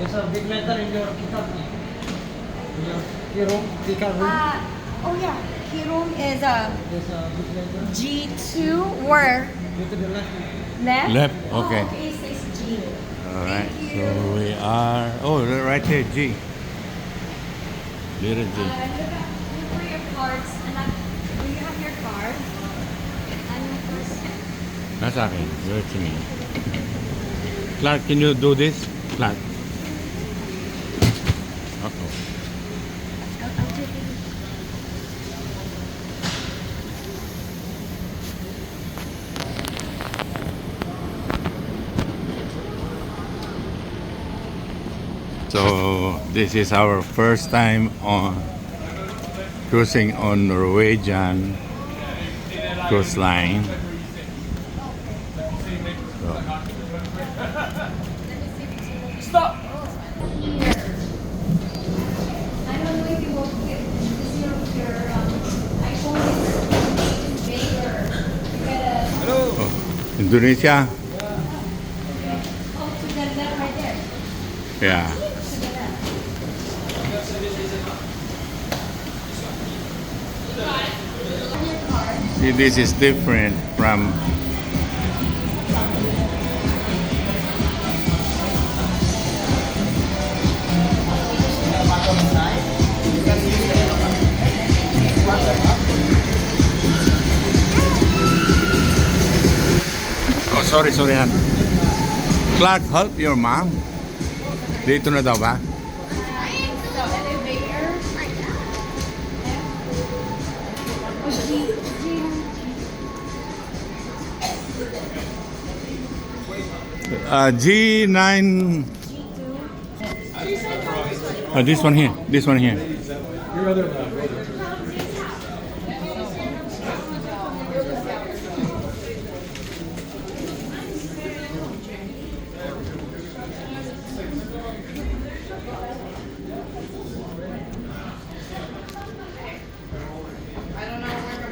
There's a big letter in your kitab. Your hero, Tikar room. Oh yeah, Hirom is There's a big letter. G2 where? Go to the left. Left? Left, Oh, okay. okay, it says G. All right. Thank So you. we are. Oh, right there, G. Little G. Look for your cards. Do you have your card? That's okay. Give it to me. Clark, can you do this? Clark. Uh-oh. I'll take it. So this is our first time on cruising on Norwegian cruise line. So, Stop! Here. I don't know if you will fit because your iPhone is bigger. You gotta Hello. oh, Indonesia? to the left right there. Yeah. To the left. Your card. See, this is different from. Oh, sorry, Han. Clark, help your mom. Dito na daw ba? The elevator. G9. This one here. This one here. Your other one.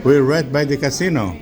We're right by the casino.